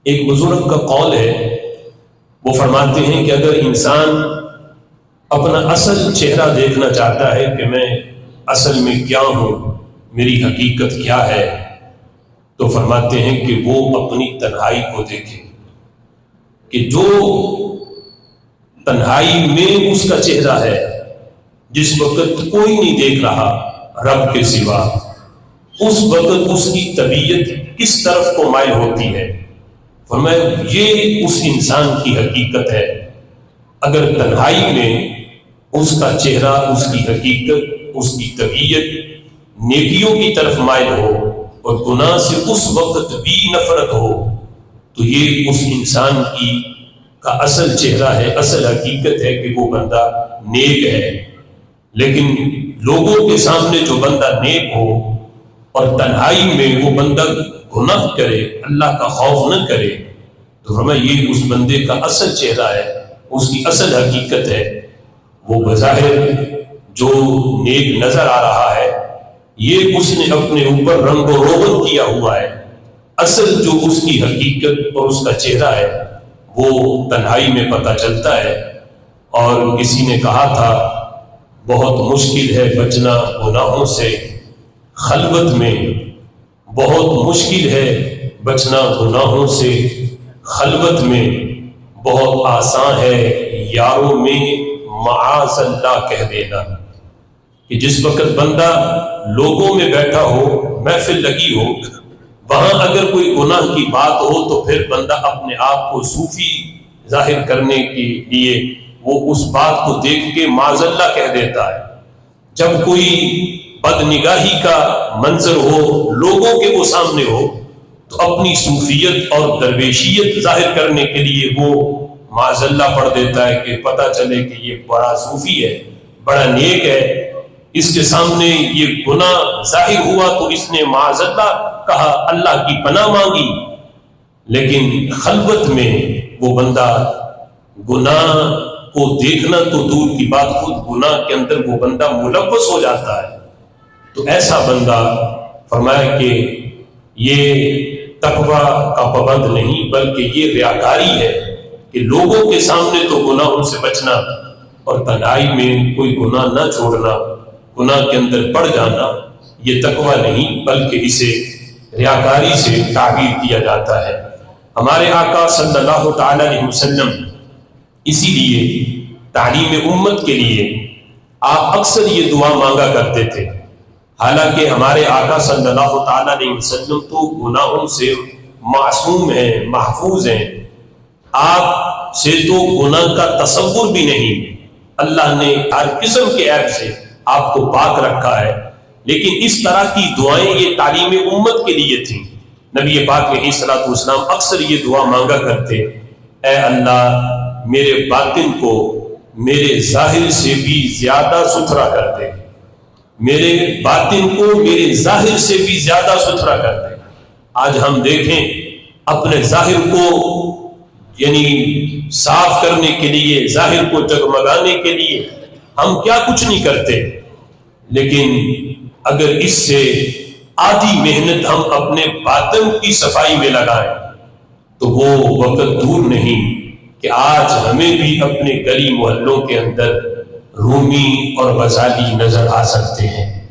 ایک بزرگ کا قول ہے، وہ فرماتے ہیں کہ اگر انسان اپنا اصل چہرہ دیکھنا چاہتا ہے کہ میں اصل میں کیا ہوں، میری حقیقت کیا ہے، تو فرماتے ہیں کہ وہ اپنی تنہائی کو دیکھے، کہ جو تنہائی میں اس کا چہرہ ہے، جس وقت کوئی نہیں دیکھ رہا رب کے سوا، اس وقت اس کی طبیعت کس طرف کو مائل ہوتی ہے۔ فرمایا یہ اس انسان کی حقیقت ہے۔ اگر تنہائی میں اس کا چہرہ، اس کی حقیقت، اس کی طبیعت نیکیوں کی طرف مائل ہو اور گناہ سے اس وقت بھی نفرت ہو، تو یہ اس انسان کا اصل چہرہ ہے، اصل حقیقت ہے کہ وہ بندہ نیک ہے۔ لیکن لوگوں کے سامنے جو بندہ نیک ہو اور تنہائی میں وہ بندہ گناہ کرے، اللہ کا خوف نہ کرے، تو ہمیں یہ اس بندے کا اصل چہرہ ہے، اس کی اصل حقیقت ہے۔ وہ بظاہر جو نیک نظر آ رہا ہے، یہ اس نے اپنے اوپر رنگ و روغن کیا ہوا ہے۔ اصل جو اس کی حقیقت اور اس کا چہرہ ہے وہ تنہائی میں پتہ چلتا ہے۔ اور کسی نے کہا تھا بہت مشکل ہے بچنا گناہوں سے خلوت میں، بہت مشکل ہے بچنا گناہوں سے خلوت میں، بہت آسان ہے یاروں میں معاذ اللہ کہہ دینا۔ کہ جس وقت بندہ لوگوں میں بیٹھا ہو، محفل لگی ہو، وہاں اگر کوئی گناہ کی بات ہو تو پھر بندہ اپنے آپ کو صوفی ظاہر کرنے کے لیے وہ اس بات کو دیکھ کے معاذ اللہ کہہ دیتا ہے۔ جب کوئی بد نگاہی کا منظر ہو، لوگوں کے وہ سامنے ہو، تو اپنی صوفیت اور درویشیت ظاہر کرنے کے لیے وہ معاذ اللہ پڑھ دیتا ہے کہ پتہ چلے کہ یہ بڑا صوفی ہے، بڑا نیک ہے۔ اس کے سامنے یہ گناہ ظاہر ہوا تو اس نے معاذ اللہ کہا، اللہ کی پناہ مانگی۔ لیکن خلوت میں وہ بندہ گناہ کو دیکھنا تو دور کی بات، خود گناہ کے اندر وہ بندہ ملوث ہو جاتا ہے۔ تو ایسا بندہ فرمایا کہ یہ تقویٰ کا پابند نہیں، بلکہ یہ ریاکاری ہے کہ لوگوں کے سامنے تو گناہوں سے بچنا اور تنہائی میں کوئی گناہ نہ چھوڑنا، گناہ کے اندر پڑ جانا، یہ تقویٰ نہیں بلکہ اسے ریاکاری سے تعبیر کیا جاتا ہے۔ ہمارے آقا صلی اللہ تعالی علیہ وسلم اسی لیے تعلیم امت کے لیے آپ اکثر یہ دعا مانگا کرتے تھے۔ حالانکہ ہمارے آقا صلی اللہ تعالی علیہ وسلم تو گناہوں سے معصوم ہیں، محفوظ ہیں، آپ سے تو گناہ کا تصور بھی نہیں، اللہ نے ہر قسم کے عیب سے آپ کو پاک رکھا ہے۔ لیکن اس طرح کی دعائیں یہ تعلیم امت کے لیے تھیں۔ نبی پاک علیہ الصلوۃ والسلام اکثر یہ دعا مانگا کرتے، اے اللہ میرے باطن کو میرے ظاہر سے بھی زیادہ ستھرا کر دے، میرے باطن کو میرے ظاہر سے بھی زیادہ ستھرا کر دے۔ آج ہم دیکھیں اپنے ظاہر کو یعنی صاف کرنے کے لیے، ظاہر کو جگمگانے کے لیے ہم کیا کچھ نہیں کرتے، لیکن اگر اس سے آدھی محنت ہم اپنے باطن کی صفائی میں لگائیں تو وہ وقت دور نہیں کہ آج ہمیں بھی اپنے گلی محلوں کے اندر رومی اور غزالی نظر آ سکتے ہیں۔